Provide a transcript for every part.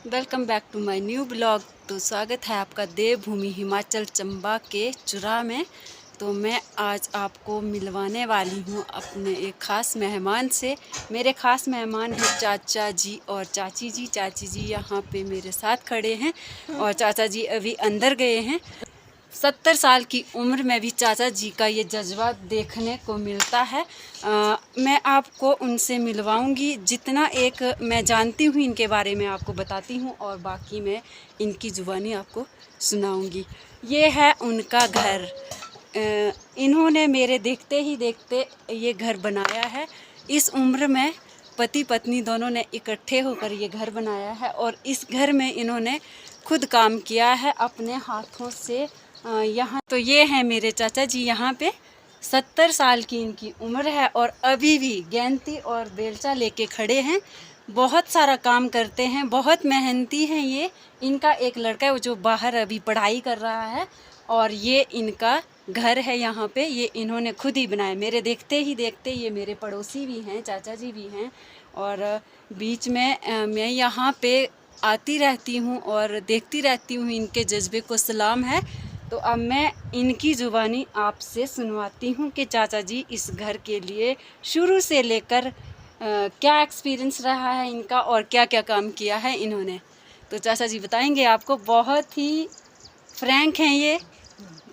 Welcome back to my new blog. तो स्वागत है आपका देवभूमि हिमाचल चंबा के चुरा में। तो मैं आज आपको मिलवाने वाली हूँ अपने एक ख़ास मेहमान से। मेरे ख़ास मेहमान हैं चाचा जी और चाची जी। चाची जी यहाँ पे मेरे साथ खड़े हैं और चाचा जी अभी अंदर गए हैं। 70 साल की उम्र में भी चाचा जी का ये जज्बा देखने को मिलता है। मैं आपको उनसे मिलवाऊंगी। जितना एक मैं जानती हूँ इनके बारे में आपको बताती हूँ और बाकी मैं इनकी ज़ुबानी आपको सुनाऊंगी। ये है उनका घर। इन्होंने मेरे देखते ही देखते ये घर बनाया है। इस उम्र में पति पत्नी दोनों ने इकट्ठे होकर ये घर बनाया है और इस घर में इन्होंने खुद काम किया है अपने हाथों से। यहाँ तो ये हैं मेरे चाचा जी। यहाँ पे 70 साल की इनकी उम्र है और अभी भी गेंती और बेलचा लेके खड़े हैं। बहुत सारा काम करते हैं, बहुत मेहनती हैं ये। इनका एक लड़का है वो जो बाहर अभी पढ़ाई कर रहा है और ये इनका घर है। यहाँ पे ये इन्होंने खुद ही बनाया। मेरे देखते ही देखते ये मेरे पड़ोसी भी हैं, चाचा जी भी हैं और बीच में मैं यहाँ पे आती रहती हूँ और देखती रहती हूँ। इनके जज्बे को सलाम है। तो अब मैं इनकी ज़ुबानी आपसे सुनवाती हूँ कि चाचा जी इस घर के लिए शुरू से लेकर क्या एक्सपीरियंस रहा है इनका और क्या क्या काम किया है इन्होंने। तो चाचा जी बताएंगे आपको। बहुत ही फ्रैंक हैं ये।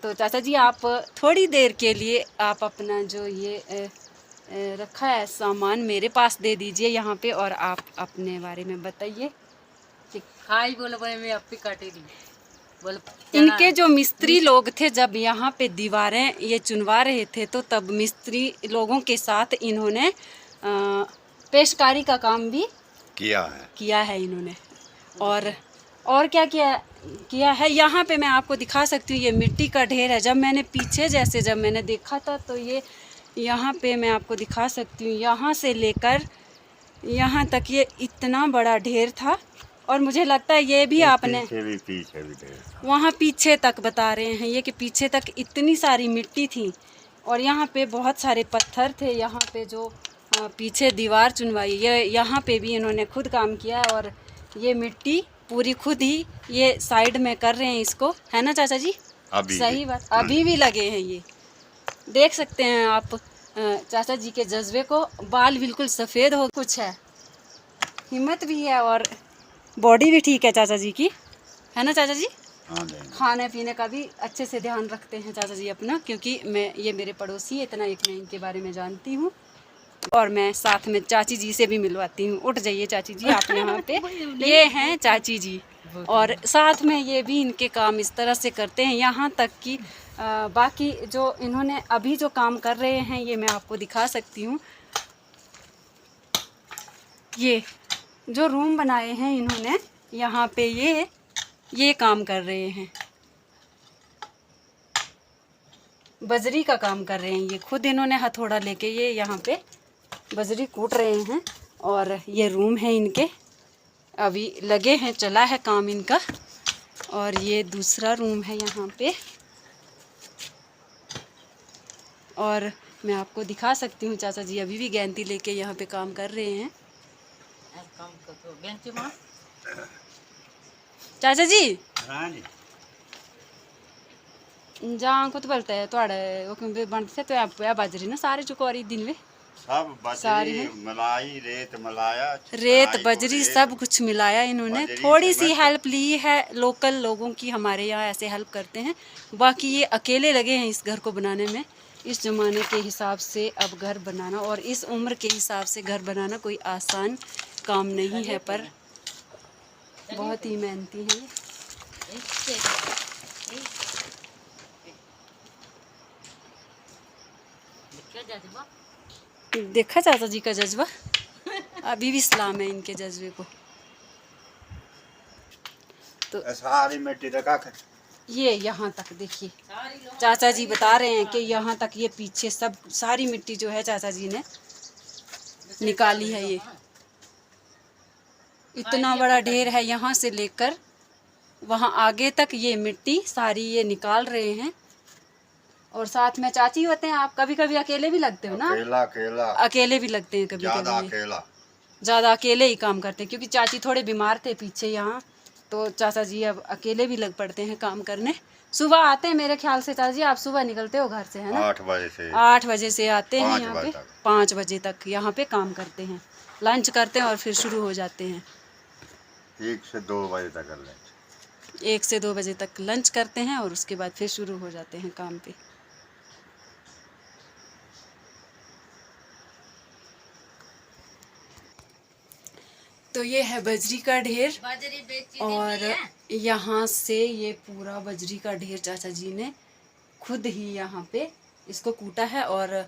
तो चाचा जी आप थोड़ी देर के लिए आप अपना जो ये रखा है सामान मेरे पास दे दीजिए यहाँ पे और आप अपने बारे में बताइए। हाय बोलो भाई, मैं अपनी काटेगी बोलो। इनके जो मिस्त्री लोग थे जब यहाँ पे दीवारें ये चुनवा रहे थे तो तब मिस्त्री लोगों के साथ इन्होंने पेशकारी का काम भी किया है इन्होंने। और क्या किया है यहाँ पे मैं आपको दिखा सकती हूँ। ये मिट्टी का ढेर है। जब मैंने पीछे जब मैंने देखा था तो ये यहाँ पे मैं आपको दिखा सकती हूँ। यहाँ से लेकर यहाँ तक ये इतना बड़ा ढेर था और मुझे लगता है ये भी आपने पीछे वहाँ पीछे तक बता रहे हैं ये कि पीछे तक इतनी सारी मिट्टी थी और यहाँ पे बहुत सारे पत्थर थे। यहाँ पे जो पीछे दीवार चुनवाई ये यहाँ पे भी इन्होंने खुद काम किया है और ये मिट्टी पूरी खुद ही ये साइड में कर रहे हैं इसको, है ना चाचा जी? सही बात। अभी भी लगे हैं ये, देख सकते हैं आप चाचा जी के जज्बे को। बाल बिल्कुल सफ़ेद हो कुछ है, हिम्मत भी है और बॉडी भी ठीक है चाचा जी की, है ना चाचा जी? खाने पीने का भी अच्छे से ध्यान रखते हैं चाचा जी अपना, क्योंकि ये मेरे पड़ोसी है। इतना एक मैं इनके बारे में जानती हूँ और मैं साथ में चाची जी से भी मिलवाती हूँ। उठ जाइए चाची जी आप यहाँ पे। ये हैं चाची जी और साथ में ये भी इनके काम इस तरह से करते हैं। यहाँ तक कि बाकी जो इन्होंने अभी जो काम कर रहे हैं ये मैं आपको दिखा सकती हूँ। ये जो रूम बनाए हैं इन्होंने यहाँ पे ये काम कर रहे हैं, बजरी का काम कर रहे हैं। ये खुद इन्होंने हथौड़ा लेके ये यहाँ पे बजरी कूट रहे हैं और ये रूम है इनके। अभी लगे हैं, चला है काम इनका। और ये दूसरा रूम है यहाँ पे और मैं आपको दिखा सकती हूँ। चाचा जी अभी भी गेंती लेके यहाँ पे काम कर रहे हैं। चाचा जी जहाँ कुछ बोलते हैं थोड़े वो बनते तो आप बाजरी ना सारे चुकोरी दिन में सब बजरी मलाई रेत बजरी सब कुछ मिलाया इन्होंने। थोड़ी सी हेल्प ली है लोकल लोगों की, हमारे यहाँ ऐसे हेल्प करते हैं। बाकी ये अकेले लगे हैं इस घर को बनाने में। इस ज़माने के हिसाब से अब घर बनाना और इस उम्र के हिसाब से घर बनाना कोई आसान काम नहीं है, पर बहुत ही मेहनती हैं ये। देखा चाचा जी का जज्बा, अभी भी सलाम है इनके जज्बे को। तो सारी मिट्टी ये यहाँ तक देखिए, चाचा जी बता रहे हैं कि यहाँ तक ये पीछे सब सारी मिट्टी जो है चाचा जी ने निकाली है। ये इतना बड़ा ढेर है, यहाँ से लेकर वहाँ आगे तक ये मिट्टी सारी ये निकाल रहे हैं। और साथ में चाची होते हैं। आप कभी कभी अकेले भी लगते हो ना? अकेला अकेले भी लगते हैं कभी कभी। अकेला ज़्यादा अकेले ही काम करते हैं, क्योंकि चाची थोड़े बीमार थे पीछे यहाँ, तो चाचा जी अब अकेले भी लग पड़ते हैं काम करने। सुबह आते हैं मेरे ख्याल से चाचा जी, आप सुबह निकलते हो घर से, है ना? 8 बजे से 8 बजे से आते हैं 5 यहाँ बजे पे, तक। 5 बजे तक यहाँ पे काम करते हैं, लंच करते हैं और फिर शुरू हो जाते हैं। 1 से 2 बजे तक कर लें। 1 से 2 बजे तक लंच करते हैं और उसके बाद फिर शुरू हो जाते हैं काम पे। तो ये है बजरी का ढेर, और यहाँ से ये पूरा बजरी का ढेर चाचा जी ने खुद ही यहाँ पे इसको कूटा है। और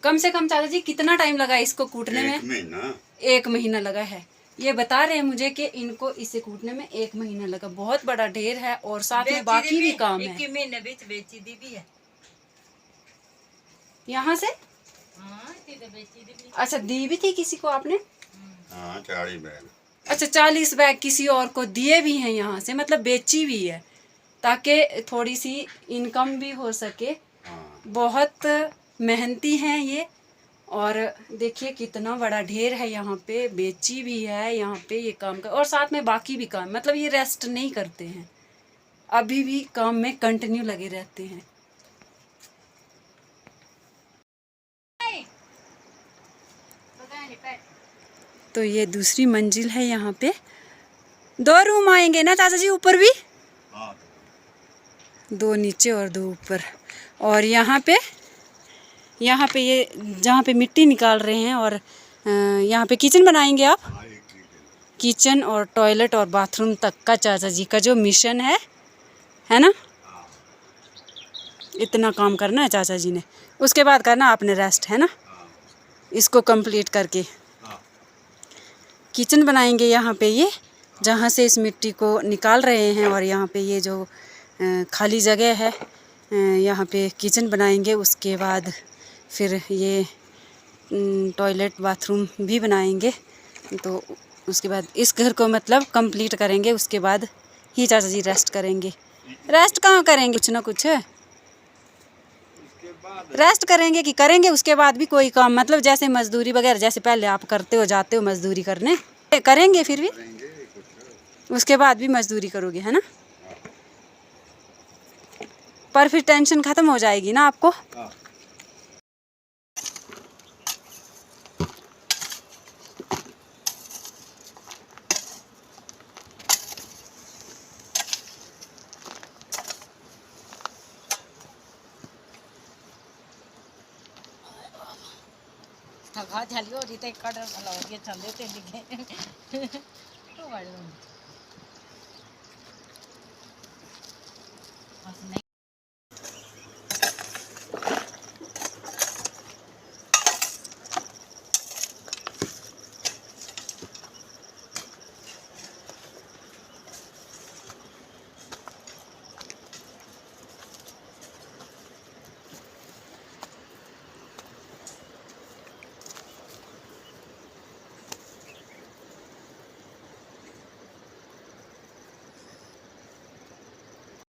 कम से कम चाचा जी कितना टाइम लगा इसको कूटने में? 1 महीना। 1 महीना लगा है। ये बता रहे हैं मुझे कि इनको इसे कूटने में 1 महीना लगा। बहुत बड़ा ढेर है और साथ में बाकी भी काम है। 1 महीने बीच बेची दी भी है यहाँ से। अच्छा, दी भी थी किसी को आपने? हाँ, 40 बैग। अच्छा, 40 बैग किसी और को दिए भी हैं यहाँ से, मतलब बेची भी है, ताकि थोड़ी सी इनकम भी हो सके। हाँ। बहुत मेहनती हैं ये। और देखिए कितना बड़ा ढेर है यहाँ पे, बेची भी है यहाँ पे ये काम कर, और साथ में बाकी भी काम, मतलब ये रेस्ट नहीं करते हैं, अभी भी काम में कंटिन्यू लगे रहते हैं। तो ये दूसरी मंजिल है, यहाँ पे 2 रूम आएंगे ना चाचा जी, ऊपर भी? हाँ। 2 नीचे और 2 ऊपर। और यहाँ पे ये जहाँ पे मिट्टी निकाल रहे हैं, और यहाँ पे किचन बनाएंगे आप? किचन और टॉयलेट और बाथरूम तक का चाचा जी का जो मिशन है ना, इतना काम करना है चाचा जी ने, उसके बाद करना आपने रेस्ट, है ना? इसको कंप्लीट करके किचन बनाएंगे यहाँ पे, ये जहाँ से इस मिट्टी को निकाल रहे हैं, और यहाँ पे ये जो खाली जगह है यहाँ पे किचन बनाएंगे। उसके बाद फिर ये टॉयलेट बाथरूम भी बनाएंगे। तो उसके बाद इस घर को मतलब कंप्लीट करेंगे, उसके बाद ही चाचा जी रेस्ट करेंगे। रेस्ट कहाँ करेंगे, कुछ ना कुछ रेस्ट करेंगे कि करेंगे उसके बाद भी कोई काम, मतलब जैसे मजदूरी वगैरह, जैसे पहले आप करते हो, जाते हो मजदूरी करने, करेंगे फिर भी उसके बाद भी मजदूरी करोगे, है ना? पर फिर टेंशन खत्म हो जाएगी ना आपको। थका चलियो जीते कट भला हो गया चल देते लिखे तो बस नहीं